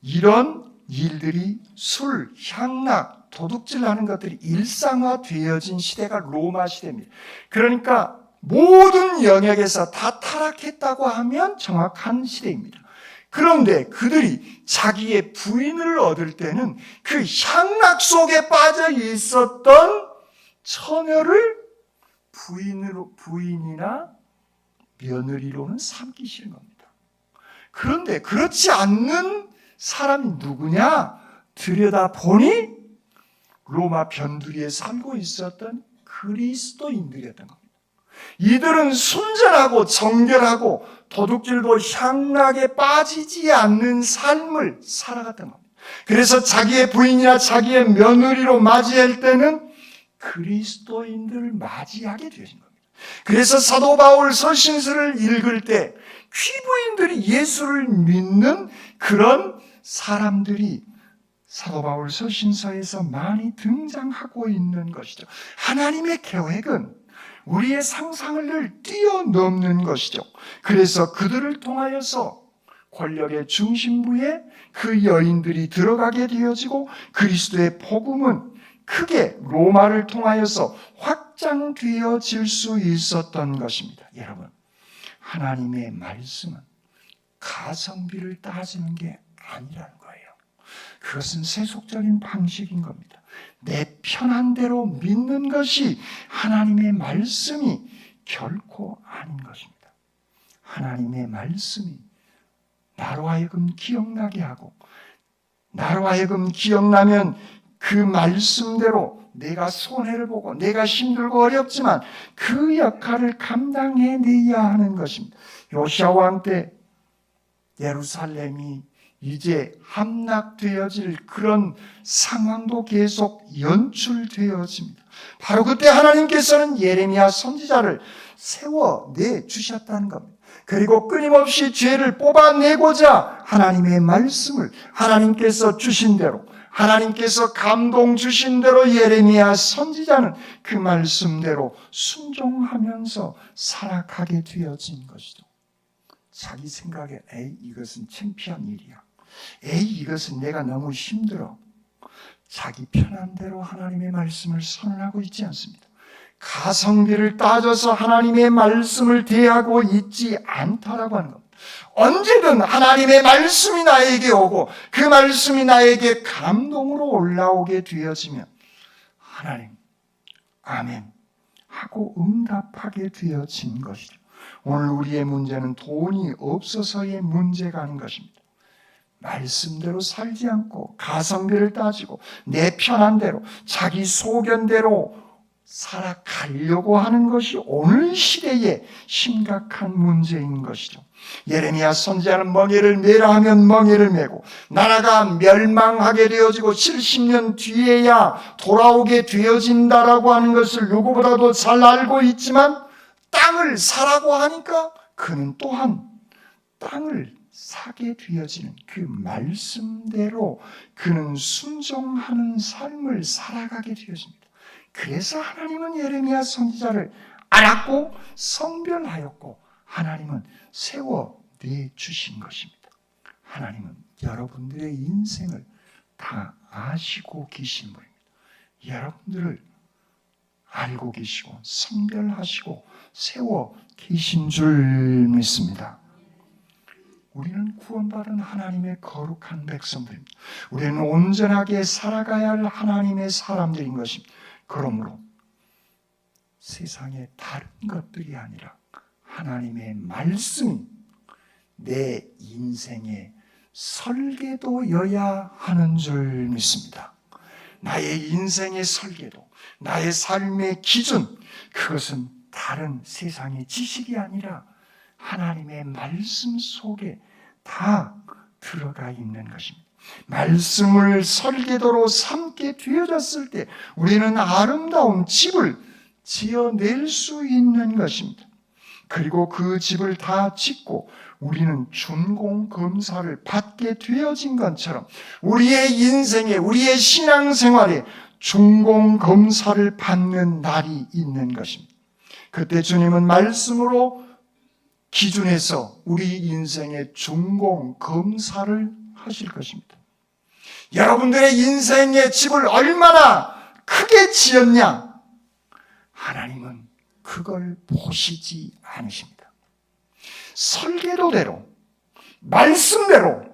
이런 일들이 술, 향락, 도둑질하는 것들이 일상화되어진 시대가 로마 시대입니다. 그러니까 모든 영역에서 다 타락했다고 하면 정확한 시대입니다. 그런데 그들이 자기의 부인을 얻을 때는 그 향락 속에 빠져 있었던 처녀를 부인이나 며느리로는 삼기 싫은 겁니다. 그런데 그렇지 않는 사람이 누구냐? 들여다보니 로마 변두리에 살고 있었던 그리스도인들이었던 겁니다. 이들은 순전하고 정결하고 도둑질도 향락에 빠지지 않는 삶을 살아갔던 겁니다. 그래서 자기의 부인이나 자기의 며느리로 맞이할 때는 그리스도인들을 맞이하게 되신 겁니다. 그래서 사도 바울 서신서를 읽을 때 귀부인들이 예수를 믿는 그런 사람들이 사도 바울 서신서에서 많이 등장하고 있는 것이죠. 하나님의 계획은 우리의 상상을 뛰어넘는 것이죠. 그래서 그들을 통하여서 권력의 중심부에 그 여인들이 들어가게 되어지고 그리스도의 복음은 크게 로마를 통하여서 확장되어질 수 있었던 것입니다. 여러분, 하나님의 말씀은 가성비를 따지는 게 아니라는 거예요. 그것은 세속적인 방식인 겁니다. 내 편한 대로 믿는 것이 하나님의 말씀이 결코 아닌 것입니다. 하나님의 말씀이 나로 하여금 기억나게 하고 나로 하여금 기억나면 그 말씀대로 내가 손해를 보고 내가 힘들고 어렵지만 그 역할을 감당해내야 하는 것입니다. 요시야 왕 때 예루살렘이 이제 함락되어질 그런 상황도 계속 연출되어집니다. 바로 그때 하나님께서는 예레미야 선지자를 세워내 주셨다는 겁니다. 그리고 끊임없이 죄를 뽑아내고자 하나님의 말씀을 하나님께서 주신 대로 하나님께서 감동 주신 대로 예레미야 선지자는 그 말씀대로 순종하면서 살아가게 되어진 것이죠. 자기 생각에 에이 이것은 창피한 일이야. 에이 이것은 내가 너무 힘들어. 자기 편한 대로 하나님의 말씀을 선언하고 있지 않습니다. 가성비를 따져서 하나님의 말씀을 대하고 있지 않다라고 하는 겁니다. 언제든 하나님의 말씀이 나에게 오고 그 말씀이 나에게 감동으로 올라오게 되어지면 하나님 아멘 하고 응답하게 되어진 것이죠. 오늘 우리의 문제는 돈이 없어서의 문제가 아닌 것입니다. 말씀대로 살지 않고 가성비를 따지고 내 편한 대로 자기 소견대로 살아가려고 하는 것이 오늘 시대의 심각한 문제인 것이죠. 예레미야 선지자는 멍에를 메라 하면 멍에를 메고 나라가 멸망하게 되어지고 70년 뒤에야 돌아오게 되어진다라고 하는 것을 누구보다도 잘 알고 있지만 땅을 사라고 하니까 그는 또한 땅을 사게 되어지는 그 말씀대로 그는 순종하는 삶을 살아가게 되어집니다. 그래서 하나님은 예레미야 선지자를 알았고 성별하였고 하나님은 세워내주신 것입니다. 하나님은 여러분들의 인생을 다 아시고 계신 분입니다. 여러분들을 알고 계시고 선별하시고 세워 계신 줄 믿습니다. 우리는 구원받은 하나님의 거룩한 백성들입니다. 우리는 온전하게 살아가야 할 하나님의 사람들인 것입니다. 그러므로 세상의 다른 것들이 아니라 하나님의 말씀이 내 인생의 설계도여야 하는 줄 믿습니다. 나의 인생의 설계도, 나의 삶의 기준, 그것은 다른 세상의 지식이 아니라 하나님의 말씀 속에 다 들어가 있는 것입니다. 말씀을 설계도로 삼게 되어졌을 때 우리는 아름다운 집을 지어낼 수 있는 것입니다. 그리고 그 집을 다 짓고 우리는 준공 검사를 받게 되어진 것처럼 우리의 인생에, 우리의 신앙생활에 준공 검사를 받는 날이 있는 것입니다. 그때 주님은 말씀으로 기준해서 우리 인생의 준공 검사를 하실 것입니다. 여러분들의 인생의 집을 얼마나 크게 지었냐? 하나님은 그걸 보시지 않으십니다. 설계도대로, 말씀대로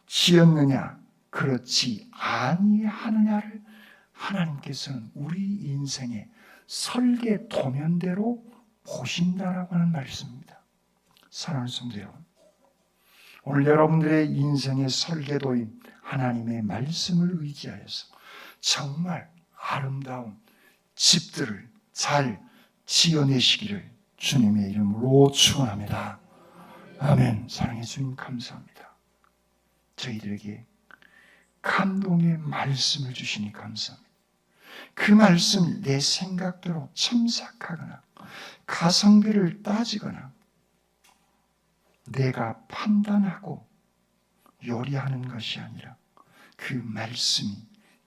지었느냐, 그렇지 아니하느냐를 하나님께서는 우리 인생의 설계 도면대로 보신다라고 하는 말씀입니다. 사랑하는 성도 여러분, 오늘 여러분들의 인생의 설계도인 하나님의 말씀을 의지하여서 정말 아름다운 집들을 잘 지어내시기를 주님의 이름으로 축원합니다. 아멘. 사랑해 주님 감사합니다. 저희들에게 감동의 말씀을 주시니 감사합니다. 그 말씀 내 생각대로 첨삭하거나 가성비를 따지거나 내가 판단하고 요리하는 것이 아니라 그 말씀이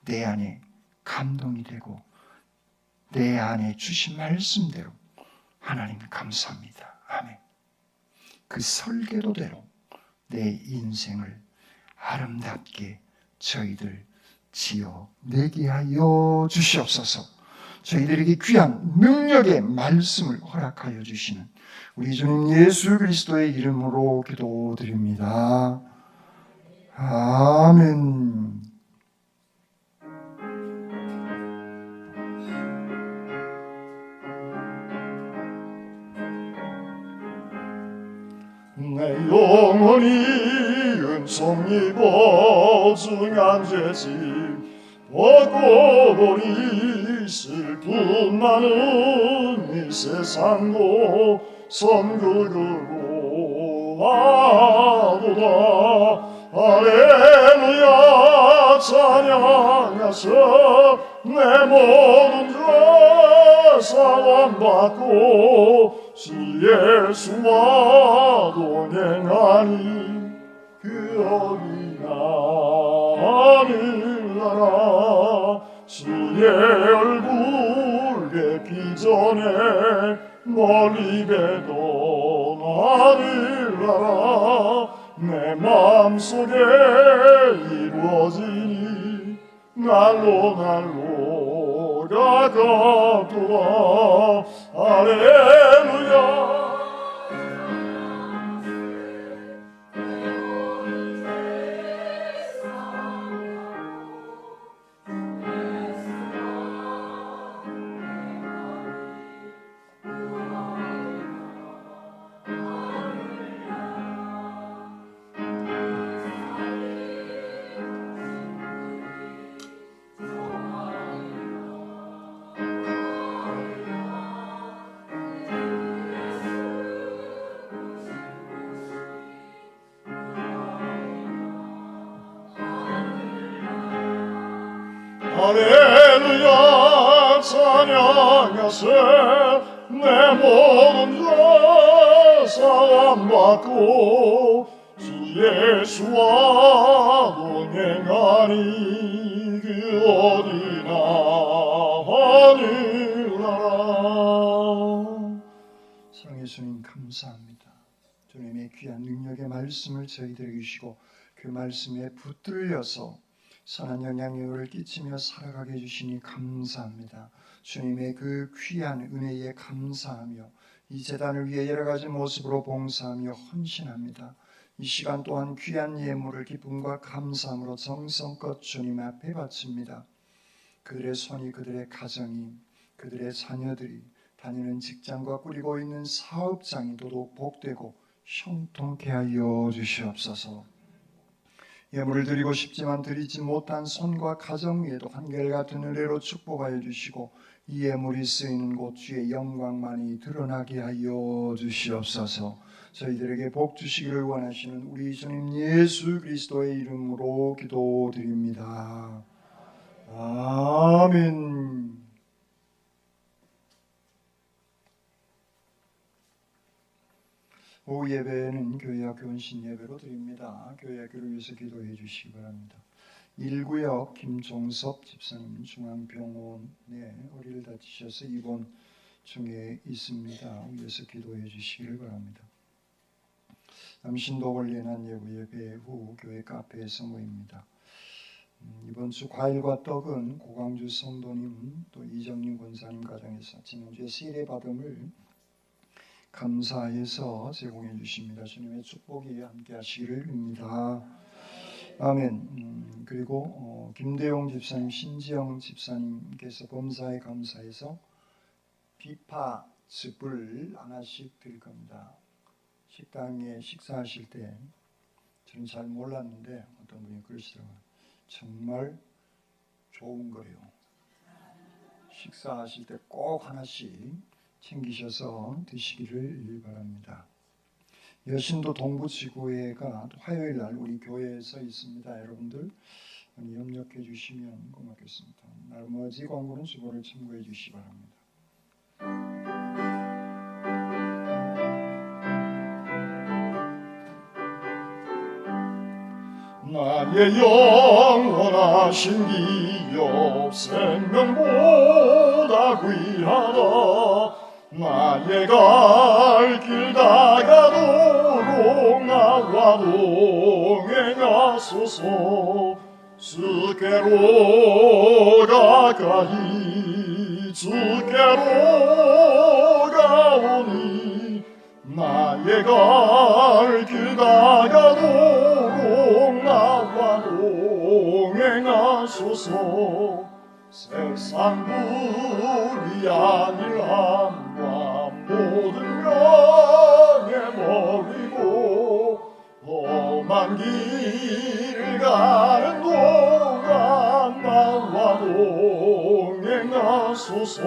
내 안에 감동이 되고 내 안에 주신 말씀대로 하나님 감사합니다. 아멘. 그 설계도대로 내 인생을 아름답게 저희들 지어내게 하여 주시옵소서. 저희들에게 귀한 능력의 말씀을 허락하여 주시는 우리 주님 예수 그리스도의 이름으로 기도드립니다. 아멘. 내 영혼이 은총 입어 중한 죄짐 벗고 보니 슬픔 많은 이 세상도 섬그고 하도다. 할렐루야 찬양하셔. 내 모든 죄 사함받고 주 예수와 동행하니 그 어린 하늘나라. 주의 얼굴 뵙기 전에 멀리 뵈던 하늘나라. 내 마음속에 이루어지니 날로 날로 가깝도다. 할렐루야. 할렐루야 찬양하세. 내 모든 죄 사함받고 주 예수와 동행하니 그 어디나 하늘나라. 사랑해 주님 감사합니다. 주님의 귀한 능력의 말씀을 저희들에게 주시고 그 말씀에 붙들려서 선한 영향력을 끼치며 살아가게 해주시니 감사합니다. 주님의 그 귀한 은혜에 감사하며 이 재단을 위해 여러 가지 모습으로 봉사하며 헌신합니다. 이 시간 또한 귀한 예물을 기쁨과 감사함으로 정성껏 주님 앞에 바칩니다. 그들의 손이, 그들의 가정이, 그들의 자녀들이 다니는 직장과 꾸리고 있는 사업장이 더더욱 복되고 형통케 하여 주시옵소서. 예물을 드리고 싶지만 드리지 못한 손과 가정 위에도 한결같은 은혜로 축복하여 주시고 이 예물이 쓰이는 곳 주의 영광만이 드러나게 하여 주시옵소서. 저희들에게 복 주시기를 원하시는 우리 주님 예수 그리스도의 이름으로 기도드립니다. 아멘. 오후 예배는 교회학교 헌신 예배로 드립니다. 교회학교를 위해서 기도해 주시기 바랍니다. 1구역 김종섭 집사님 중앙병원에 허리를 다치셔서 입원 중에 있습니다. 위해서 기도해 주시기를 바랍니다. 남신도 원리난 예배 후 교회 카페에서 모입니다. 이번 주 과일과 떡은 고광주 성도님 또 이정림 권사님 가정에서 지난주에 세례 받음을 감사해서 제공해 주십니다. 주님의 축복이 함께 하시기를 빕니다. 아멘. 그리고 김대용 집사님, 신지영 집사님께서 범사에 감사해서 비파즙을 하나씩 드릴 겁니다. 식당에 식사하실 때 저는 잘 몰랐는데 어떤 분이 그러시더라고요. 정말 좋은 거예요. 식사하실 때 꼭 하나씩 챙기셔서 드시기를 바랍니다. 여신도 동부지구회가 화요일 날 우리 교회에서 있습니다. 여러분들 많이 협력해 주시면 고맙겠습니다. 나머지 광고는 수고를 참고해 주시기 바랍니다. 나의 영원하신 기업 생명보다 귀하다. 나의 갈 길 다가도록 나와 동행하소서. 주께로 가까이 주께로 가오니 나의 갈 길 다가도록 나와 동행하소서. 세상 불의한 일함과 모든 명예버리고 험한 길을 가는 동안 나와 동행하소서.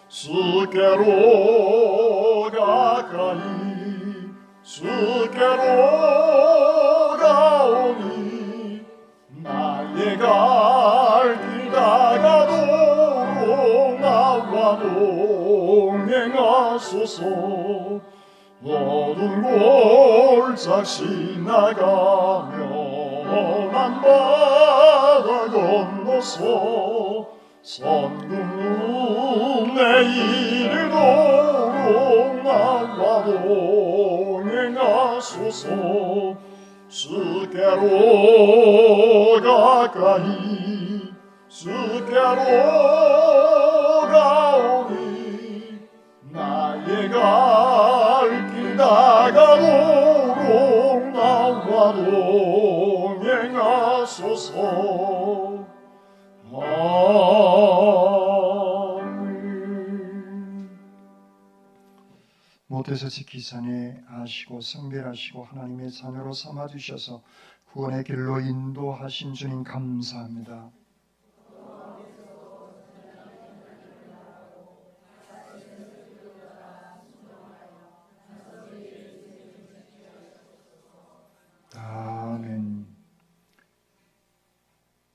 주께로 가까이 주께로 가오니 나의 갈 길 다가도록 나와 동행하소서. 어두운 골짝 지나가며 험한 바다 건너서 선군문에 이르도록 나와 동행하소서. 주께로 가까이 주께로 가오니 나의 갈 길 다가도록 나와 동행하소서. 아멘. 못해서 지키사니 하시고 성별하시고 하나님의 자녀로 삼아주셔서 구원의 길로 인도하신 주님 감사합니다. 아멘.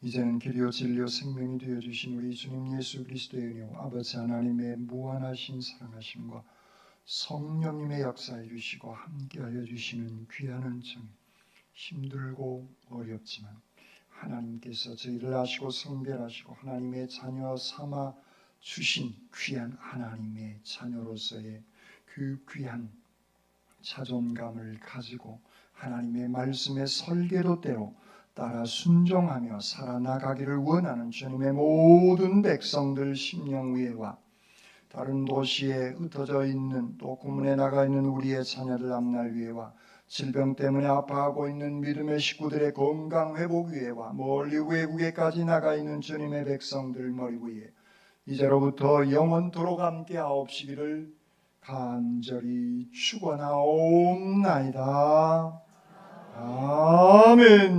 이제는 길이요 진리요 생명이 되어주신 우리 주님 예수 그리스도의 은혜와 아버지 하나님의 무한하신 사랑하심과 성령님의 역사해 주시고 함께하여 주시는 귀한 은총, 힘들고 어렵지만 하나님께서 저희를 아시고 성별하시고 하나님의 자녀 삼아 주신 귀한 하나님의 자녀로서의 그 귀한 자존감을 가지고 하나님의 말씀의 설계도대로 따라 순종하며 살아나가기를 원하는 주님의 모든 백성들 심령 위에와 다른 도시에 흩어져 있는 또 구문에 나가 있는 우리의 자녀들 앞날 위에와 질병 때문에 아파하고 있는 믿음의 식구들의 건강 회복 위에와 멀리 외국에까지 나가 있는 주님의 백성들 머리 위에 이제로부터 영원토록 함께 하옵시기를 간절히 축원하옵나이다. 아멘.